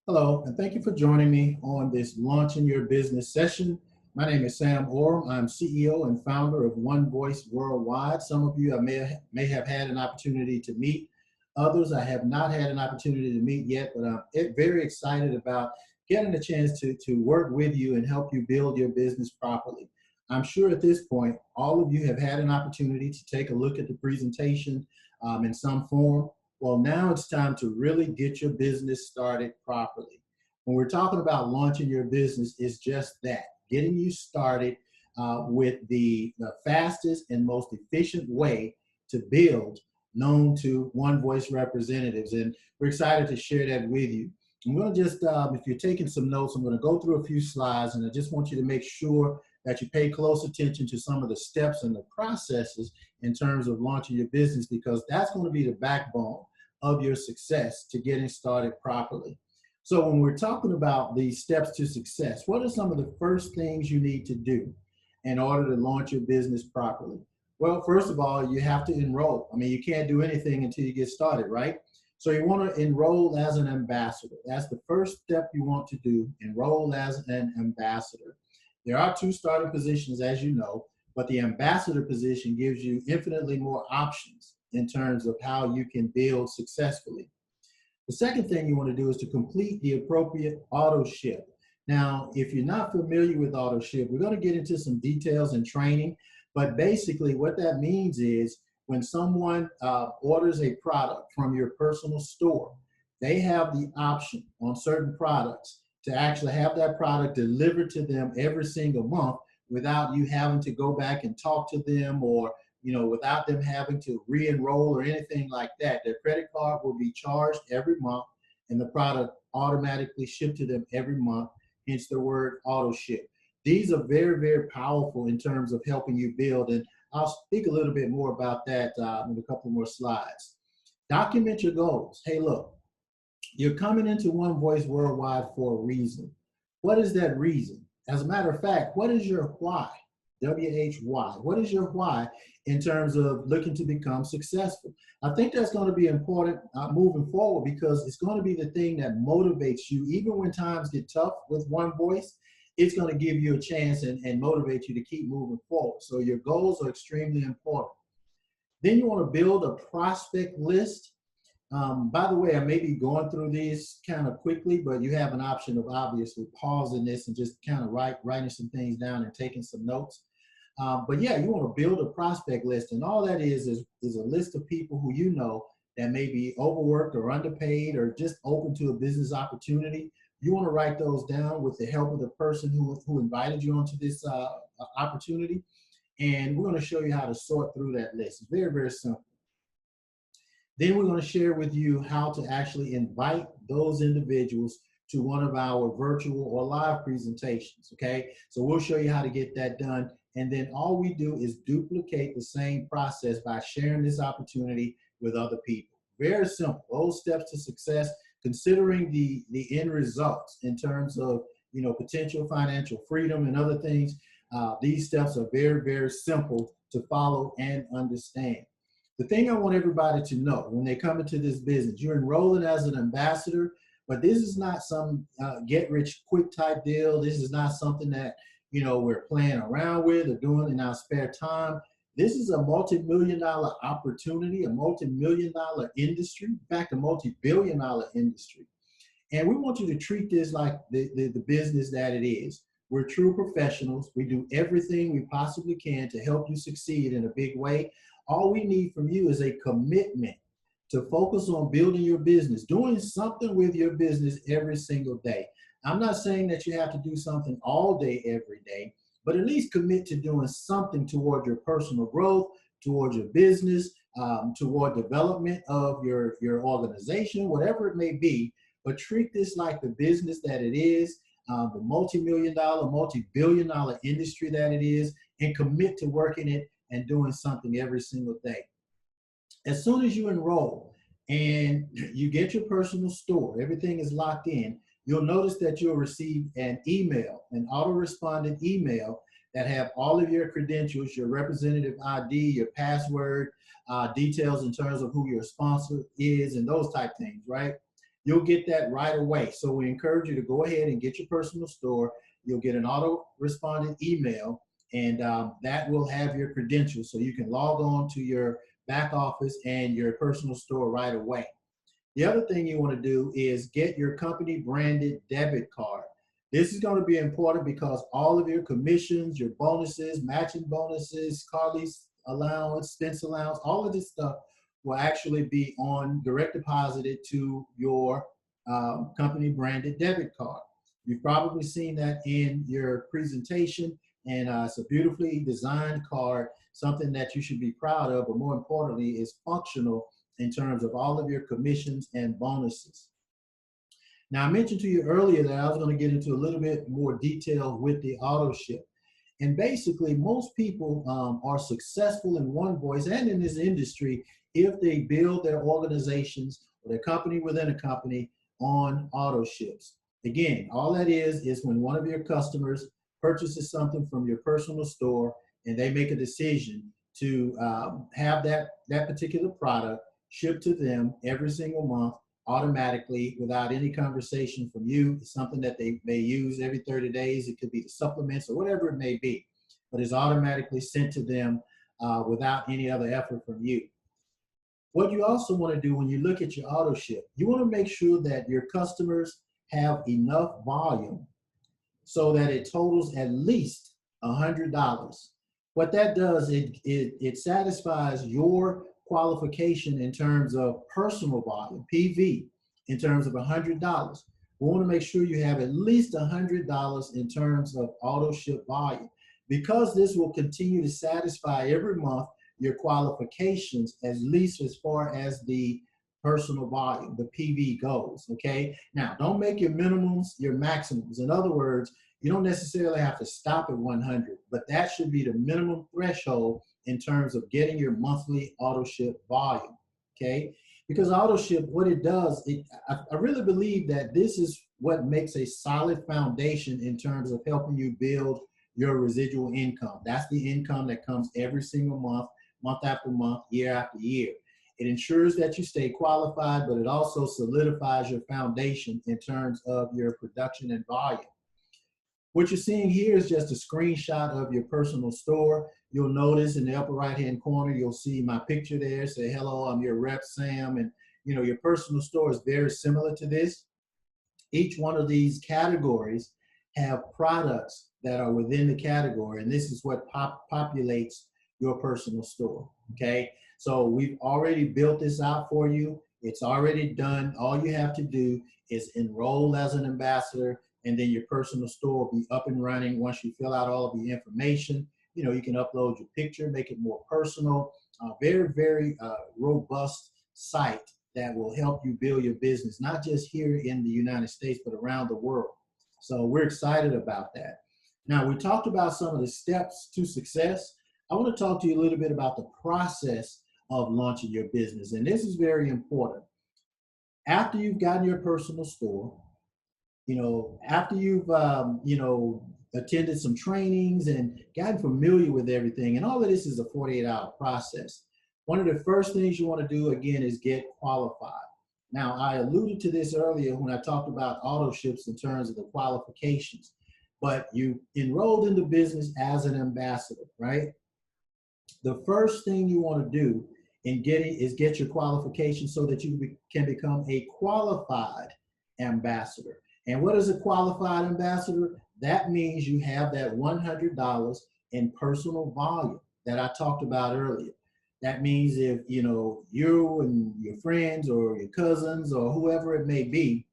Hello, and thank you for joining me on this Launching Your Business session. My name is Sam Orem. I'm CEO and founder of One Voice Worldwide. Some of you I may have had an opportunity to meet. Others I have not had an opportunity to meet yet, but I'm very excited about getting a chance to work with you and help you build your business properly. I'm sure at this point, all of you have had an opportunity to take a look at the presentation in some form. Well, now it's time to really get your business started properly. When we're talking about launching your business, it's just that, getting you started with the fastest and most efficient way to build, known to One Voice representatives. And we're excited to share that with you. I'm going to just, if you're taking some notes, I'm going to go through a few slides, and I just want you to make sure that you pay close attention to some of the steps and the processes in terms of launching your business, because that's going to be the backbone of your success to getting started properly. So when we're talking about the steps to success, what are some of the first things you need to do in order to launch your business properly? Well, first of all, you have to enroll. I mean, you can't do anything until you get started, right? So you want to enroll as an ambassador. That's the first step you want to do, enroll as an ambassador. There are two starting positions, as you know, but the ambassador position gives you infinitely more options in terms of how you can build successfully. The second thing you want to do is to complete the appropriate AutoShip. Now, if you're not familiar with AutoShip, we're going to get into some details and training, but basically what that means is when someone orders a product from your personal store, they have the option on certain products to actually have that product delivered to them every single month without you having to go back and talk to them, or without them having to re-enroll or anything like that. Their credit card will be charged every month and the product automatically shipped to them every month, hence the word auto ship. These are very, very powerful in terms of helping you build, and I'll speak a little bit more about that in a couple more slides. Document your goals. Hey, look, you're coming into One Voice Worldwide for a reason. What is that reason? As a matter of fact, what is your why? WHY. What is your why in terms of looking to become successful? I think that's going to be important moving forward, because it's going to be the thing that motivates you. Even when times get tough with One Voice, it's going to give you a chance and motivate you to keep moving forward. So your goals are extremely important. Then you want to build a prospect list. By the way, I may be going through these kind of quickly, but you have an option of obviously pausing this and just kind of writing some things down and taking some notes. But yeah, you want to build a prospect list, and all that is a list of people who you know that may be overworked or underpaid or just open to a business opportunity. You want to write those down with the help of the person who invited you onto this opportunity, and we're going to show you how to sort through that list. It's very, very simple. Then we're going to share with you how to actually invite those individuals to one of our virtual or live presentations, okay? So we'll show you how to get that done. And then all we do is duplicate the same process by sharing this opportunity with other people. Very simple. Those steps to success, considering the end results in terms of potential financial freedom and other things. These steps are very, very simple to follow and understand. The thing I want everybody to know when they come into this business, you're enrolling as an ambassador, but this is not some get rich quick type deal. This is not something that we're playing around with or doing in our spare time. This is a multi-million-dollar opportunity, a multi-million-dollar industry, in fact, a multi-billion-dollar industry. And we want you to treat this like the business that it is. We're true professionals. We do everything we possibly can to help you succeed in a big way. All we need from you is a commitment to focus on building your business, doing something with your business every single day. I'm not saying that you have to do something all day, every day, but at least commit to doing something toward your personal growth, toward your business, toward development of your organization, whatever it may be. But treat this like the business that it is, the multi-million-dollar, multi-billion-dollar industry that it is, and commit to working it and doing something every single day. As soon as you enroll and you get your personal store, everything is locked in, you'll notice that you'll receive an email, an auto-responded email that have all of your credentials, your representative ID, your password, details in terms of who your sponsor is, and those type things, right? you'll get that right away. So we encourage you to go ahead and get your personal store. You'll get an auto-responded email, and that will have your credentials so you can log on to your back office and your personal store right away. The other thing you want to do is get your company branded debit card. This is going to be important because all of your commissions, your bonuses, matching bonuses, car lease allowance, expense allowance, all of this stuff will actually be on direct deposited to your company branded debit card. You've probably seen that in your presentation, and it's a beautifully designed card, something that you should be proud of, but more importantly, is functional in terms of all of your commissions and bonuses. Now, I mentioned to you earlier that I was going to get into a little bit more detail with the AutoShip. And basically, most people are successful in one voice and in this industry if they build their organizations or their company within a company on AutoShips. Again, all that is when one of your customers purchases something from your personal store and they make a decision to have that particular product shipped to them every single month automatically without any conversation from you. It's something that they may use every 30 days. It could be the supplements or whatever it may be, but it's automatically sent to them without any other effort from you. What you also want to do when you look at your auto ship, you want to make sure that your customers have enough volume so that it totals at least $100. What that does, it satisfies your qualification in terms of personal volume, PV, in terms of $100. We want to make sure you have at least $100 in terms of auto ship volume, because this will continue to satisfy every month your qualifications, at least as far as the personal volume, the PV goes, okay? Now, don't make your minimums your maximums. In other words, you don't necessarily have to stop at 100, but that should be the minimum threshold in terms of getting your monthly auto ship volume, okay? Because auto ship, what it does, I really believe that this is what makes a solid foundation in terms of helping you build your residual income. That's the income that comes every single month, month after month, year after year. It ensures that you stay qualified, but it also solidifies your foundation in terms of your production and volume. What you're seeing here is just a screenshot of your personal store. You'll notice in the upper right-hand corner, you'll see my picture there. Say, hello, I'm your rep, Sam. And you know, your personal store is very similar to this. Each one of these categories have products that are within the category, and this is what populates your personal store, okay? So we've already built this out for you. It's already done. All you have to do is enroll as an ambassador, and then your personal store will be up and running once you fill out all of the information. You know, you can upload your picture, make it more personal. Very, very robust site that will help you build your business, not just here in the United States, but around the world. So we're excited about that. Now, we talked about some of the steps to success. I want to talk to you a little bit about the process of launching your business. And this is very important. After you've gotten your personal store, you know, after you've, you know, attended some trainings and gotten familiar with everything, and all of this is a 48-hour process. One of the first things you want to do, again, is get qualified. Now, I alluded to this earlier when I talked about auto ships in terms of the qualifications, but you enrolled in the business as an ambassador, right? The first thing you want to do in getting is get your qualifications so that you can become a qualified ambassador. And what is a qualified ambassador? That means you have that $100 in personal volume that I talked about earlier. That means if, you know, you and your friends or your cousins or whoever it may be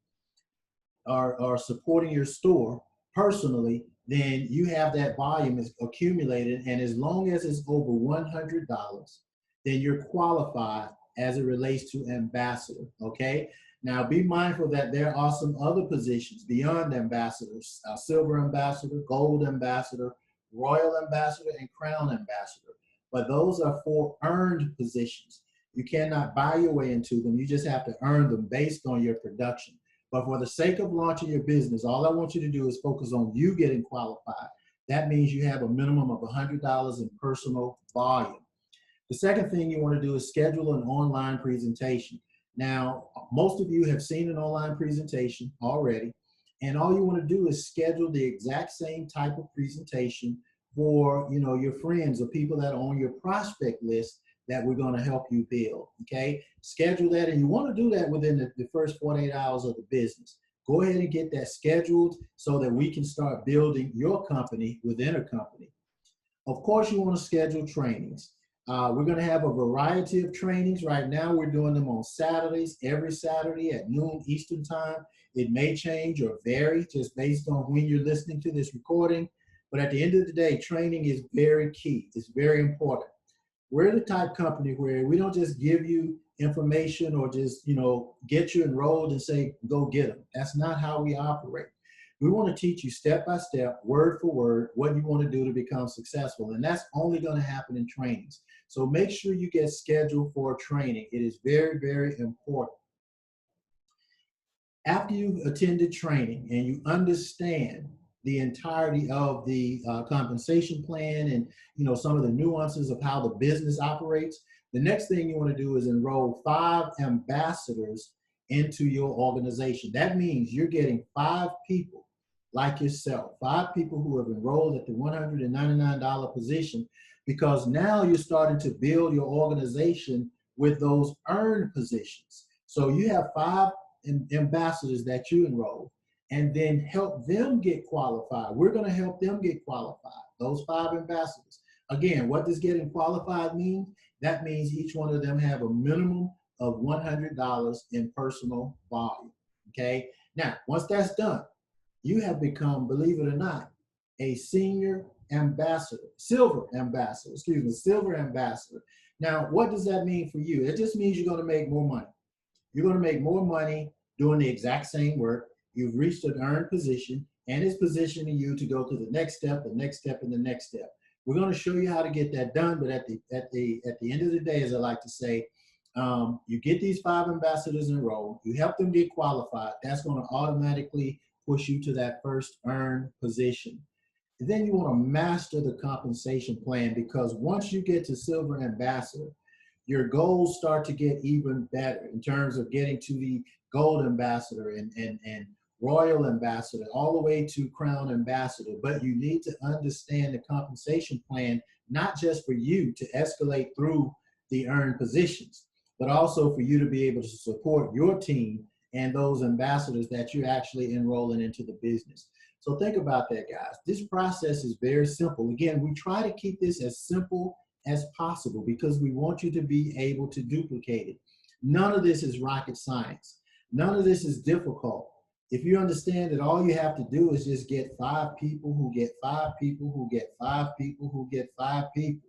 are supporting your store personally, then you have that volume is accumulated. And as long as it's over $100, then you're qualified as it relates to ambassador, okay? Now be mindful that there are some other positions beyond ambassadors, silver ambassador, gold ambassador, royal ambassador, and crown ambassador. But those are for earned positions. You cannot buy your way into them. You just have to earn them based on your production. But for the sake of launching your business, all I want you to do is focus on you getting qualified. That means you have a minimum of $100 in personal volume. The second thing you want to do is schedule an online presentation. Now, most of you have seen an online presentation already, and all you want to do is schedule the exact same type of presentation for, your friends or people that are on your prospect list that we're going to help you build. Okay, schedule that, and you want to do that within the first 48 hours of the business. Go ahead and get that scheduled so that we can start building your company within a company. Of course, you want to schedule trainings. We're going to have a variety of trainings. Right now, we're doing them on Saturdays, every Saturday at noon Eastern time. It may change or vary just based on when you're listening to this recording. But at the end of the day, training is very key. It's very important. We're the type company where we don't just give you information or just, get you enrolled and say, go get them. That's not how we operate. We want to teach you step by step, word for word, what you want to do to become successful. And that's only going to happen in trainings. So make sure you get scheduled for training. It is very, very important. After you've attended training and you understand the entirety of the compensation plan and some of the nuances of how the business operates, the next thing you want to do is enroll 5 ambassadors into your organization. That means you're getting 5 people like yourself, 5 people who have enrolled at the $199 position, because now you're starting to build your organization with those earned positions. So you have 5 ambassadors that you enroll, and then help them get qualified. We're going to help them get qualified, those 5 ambassadors. Again, what does getting qualified mean? That means each one of them have a minimum of $100 in personal volume, okay? Now, once that's done, you have become, believe it or not, a senior ambassador, silver ambassador. Now, what does that mean for you? It just means you're going to make more money. You're going to make more money doing the exact same work. You've reached an earned position, and it's positioning you to go to the next step, the next step, and the next step. We're going to show you how to get that done, but at the end of the day, as I like to say, you get these 5 ambassadors enrolled, you help them get qualified. That's going to automatically push you to that first earned position. And then you want to master the compensation plan, because once you get to silver ambassador, your goals start to get even better in terms of getting to the gold ambassador and royal ambassador, all the way to crown ambassador. But you need to understand the compensation plan, not just for you to escalate through the earned positions, but also for you to be able to support your team and those ambassadors that you're actually enrolling into the business. So think about that, guys. This process is very simple. Again, we try to keep this as simple as possible because we want you to be able to duplicate it. None of this is rocket science. None of this is difficult. If you understand that all you have to do is just get 5 people who get 5 people who get 5 people who get 5 people,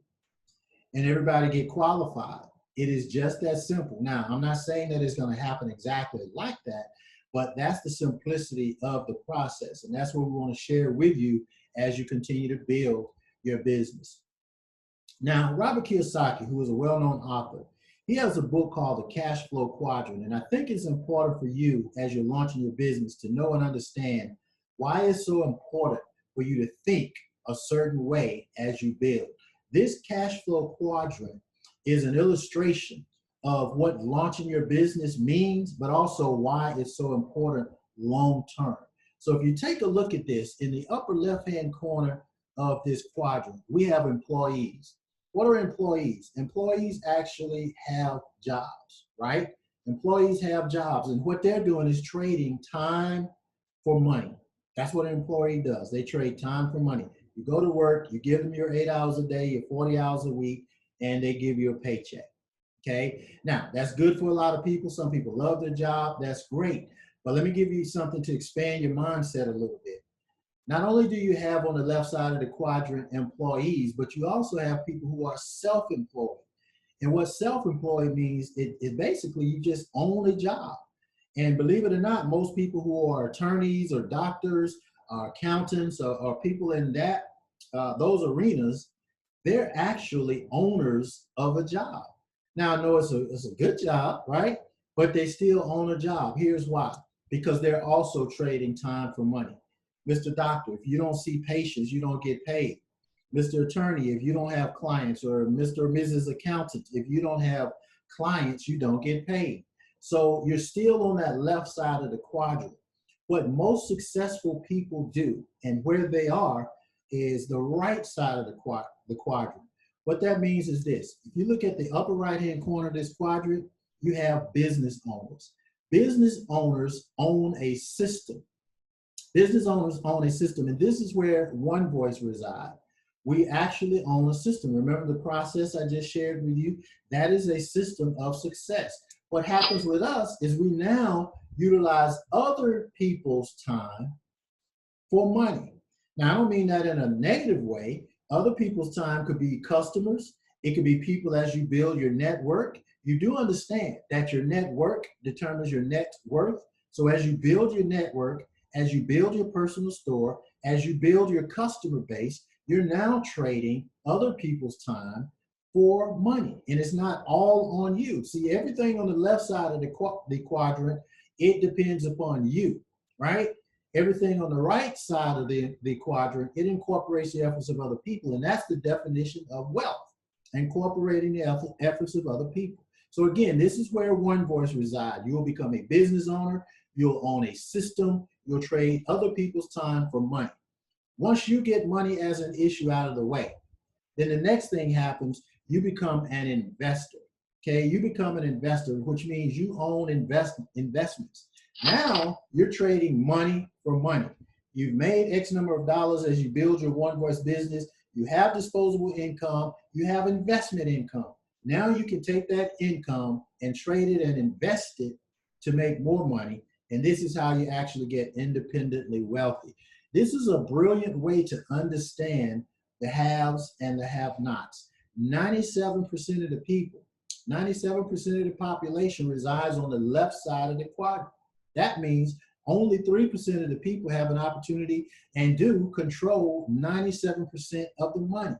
and everybody get qualified. It is just that simple. Now, I'm not saying that it's going to happen exactly like that, but that's the simplicity of the process. And that's what we want to share with you as you continue to build your business. Now, Robert Kiyosaki, who is a well-known author, he has a book called The Cash Flow Quadrant. And I think it's important for you as you're launching your business to know and understand why it's so important for you to think a certain way as you build. This cash flow quadrant is an illustration of what launching your business means, but also why it's so important long-term. So if you take a look at this, in the upper left-hand corner of this quadrant, we have employees. What are employees? Employees actually have jobs, right? Employees have jobs, and what they're doing is trading time for money. That's what an employee does. They trade time for money. You go to work, you give them your 8 hours a day, your 40 hours a week, and they give you a paycheck, okay? Now, that's good for a lot of people. Some people love their job. That's great. But let me give you something to expand your mindset a little bit. Not only do you have on the left side of the quadrant employees, but you also have people who are self-employed. And what self-employed means, it basically you just own a job. And believe it or not, most people who are attorneys or doctors, or accountants, or people in that those arenas, they're actually owners of a job. Now, I know it's a good job, right? But they still own a job. Here's why. Because they're also trading time for money. Mr. Doctor, if you don't see patients, you don't get paid. Mr. Attorney, if you don't have clients, or Mr. or Mrs. Accountant, if you don't have clients, you don't get paid. So you're still on that left side of the quadrant. What most successful people do and where they are is the right side of the quadrant. What that means is this. If you look at the upper right-hand corner of this quadrant, you have business owners. Business owners own a system. Business owners own a system, and this is where One Voice resides. We actually own a system. Remember the process I just shared with you? That is a system of success. What happens with us is we now utilize other people's time for money. Now, I don't mean that in a negative way. Other people's time could be customers. It could be people as you build your network. You do understand that your network determines your net worth. So as you build your network, as you build your personal store, as you build your customer base, you're now trading other people's time for money. And it's not all on you. See, everything on the left side of the quadrant, it depends upon you, right? Everything on the right side of the quadrant, it incorporates the efforts of other people. And that's the definition of wealth, incorporating the efforts of other people. So again, this is where One Voice resides. You will become a business owner. You'll own a system. You'll trade other people's time for money. Once you get money as an issue out of the way, then the next thing happens, you become an investor. Okay, you become an investor, which means you own investments. Now you're trading money for money. You've made X number of dollars as you build your One Voice business. You have disposable income. You have investment income. Now you can take that income and trade it and invest it to make more money. And this is how you actually get independently wealthy. This is a brilliant way to understand the haves and the have-nots. 97% of the people, 97% of the population resides on the left side of the quadrant. That means only 3% of the people have an opportunity and do control 97% of the money.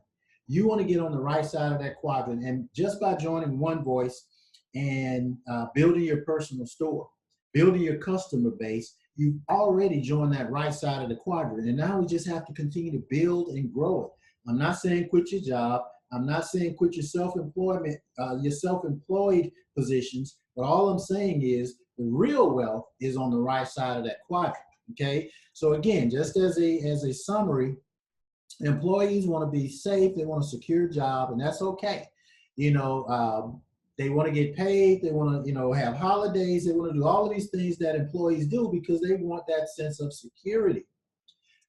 You want to get on the right side of that quadrant. And just by joining One Voice and building your personal store, building your customer base, you've already joined that right side of the quadrant. And now we just have to continue to build and grow it. I'm not saying quit your job. I'm not saying quit your self-employed positions, but all I'm saying is the real wealth is on the right side of that quadrant, okay? So again, just as a summary, employees want to be safe, they want a secure job, and that's okay. You know, they want to get paid, they want to, you know, have holidays, they want to do all of these things that employees do because they want that sense of security.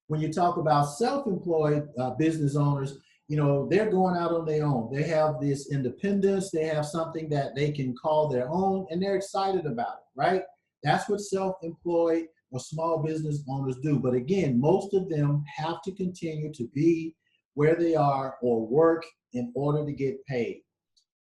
When you talk about self-employed business owners, you know, they're going out on their own. They have this independence. They have something that they can call their own, and they're excited about it, right? That's what self-employed or small business owners do. But again, most of them have to continue to be where they are or work in order to get paid.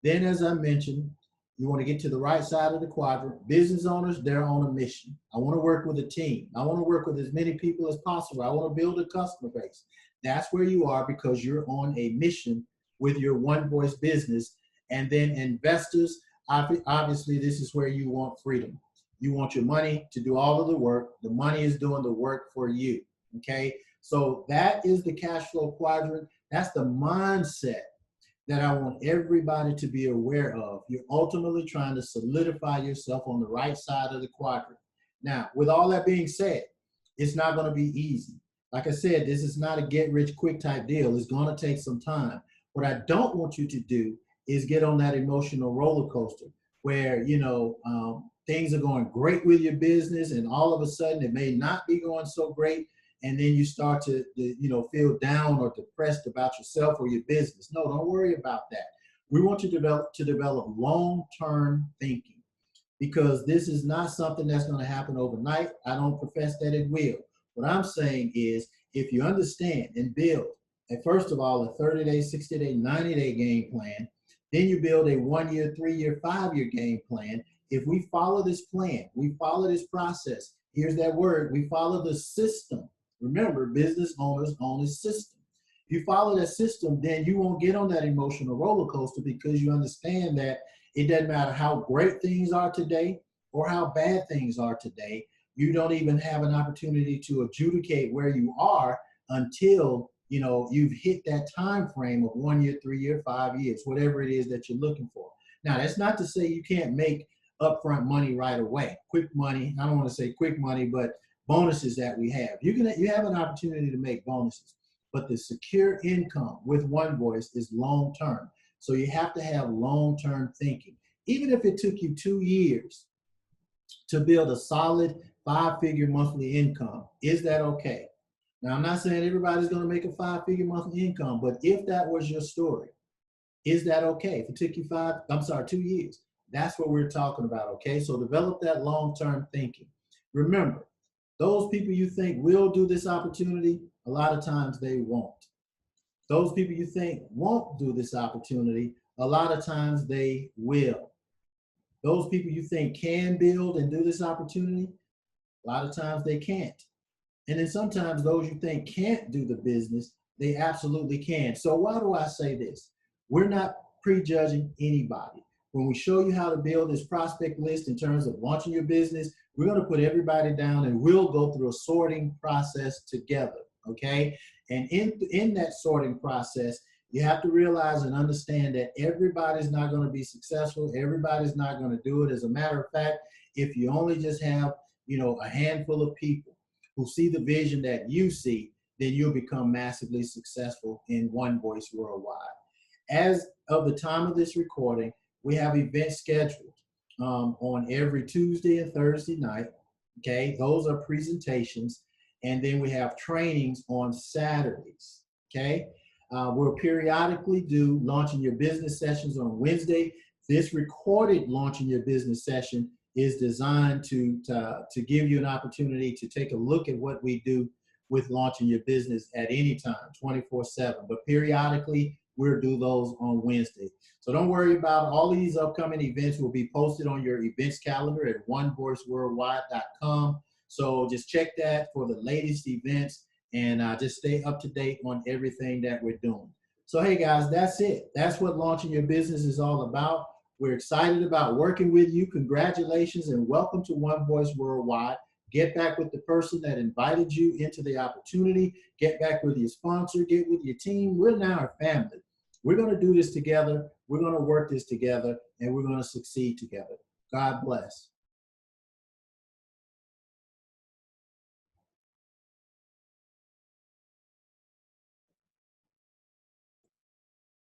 Then, as I mentioned, you want to get to the right side of the quadrant. Business owners, they're on a mission. I want to work with a team. I want to work with as many people as possible. I want to build a customer base. That's where you are because you're on a mission with your One Voice business. And then investors, obviously, this is where you want freedom. You want your money to do all of the work. The money is doing the work for you, okay? So that is the cash flow quadrant. That's the mindset that I want everybody to be aware of. You're ultimately trying to solidify yourself on the right side of the quadrant. Now, with all that being said, it's not going to be easy. Like I said, this is not a get-rich-quick type deal. It's going to take some time. What I don't want you to do is get on that emotional roller coaster where, you know, things are going great with your business and all of a sudden it may not be going so great. And then you start to, you know, feel down or depressed about yourself or your business. No, don't worry about that. We want you to develop long-term thinking because this is not something that's going to happen overnight. I don't profess that it will. What I'm saying is if you understand and build, and first of all, a 30-day, 60-day, 90-day game plan, then you build a 1-year, 3-year, 5-year game plan. If we follow this plan, we follow this process, here's that word, we follow the system. Remember, business owners own a system. If you follow that system, then you won't get on that emotional roller coaster because you understand that it doesn't matter how great things are today or how bad things are today. You don't even have an opportunity to adjudicate where you are until, you know, you've hit that time frame of 1 year, 3 year, 5 years, whatever it is that you're looking for. Now, that's not to say you can't make upfront money right away. Quick money, I don't want to say quick money, but bonuses that we have. You have an opportunity to make bonuses, but the secure income with One Voice is long term. So you have to have long term thinking. Even if it took you 2 years to build a solid 5-figure monthly income, is that okay? Now, I'm not saying everybody's going to make a 5-figure monthly income, but if that was your story, is that okay? If it took you 2 years, that's what we're talking about, okay? So develop that long-term thinking. Remember, those people you think will do this opportunity, a lot of times they won't. Those people you think won't do this opportunity, a lot of times they will. Those people you think can build and do this opportunity, a lot of times they can't. And then sometimes those you think can't do the business, they absolutely can. So why do I say this? We're not prejudging anybody. When we show you how to build this prospect list in terms of launching your business, we're going to put everybody down and we'll go through a sorting process together, okay? And in that sorting process, you have to realize and understand that everybody's not going to be successful. Everybody's not going to do it. As a matter of fact, if you only just have, a handful of people who see the vision that you see, then you'll become massively successful in One Voice Worldwide. As of the time of this recording, we have events scheduled on every Tuesday and Thursday night. Okay, those are presentations. And then we have trainings on Saturdays. Okay, we'll periodically do launching your business sessions on Wednesday. This recorded launching your business session is designed to give you an opportunity to take a look at what we do with launching your business at any time, 24/7. But periodically, we'll do those on Wednesday. So don't worry about all of these upcoming events will be posted on your events calendar at onevoiceworldwide.com. So just check that for the latest events and just stay up to date on everything that we're doing. So, hey guys, that's it. That's what launching your business is all about. We're excited about working with you. Congratulations and welcome to One Voice Worldwide. Get back with the person that invited you into the opportunity. Get back with your sponsor. Get with your team. We're now a family. We're going to do this together. We're going to work this together, and we're going to succeed together. God bless.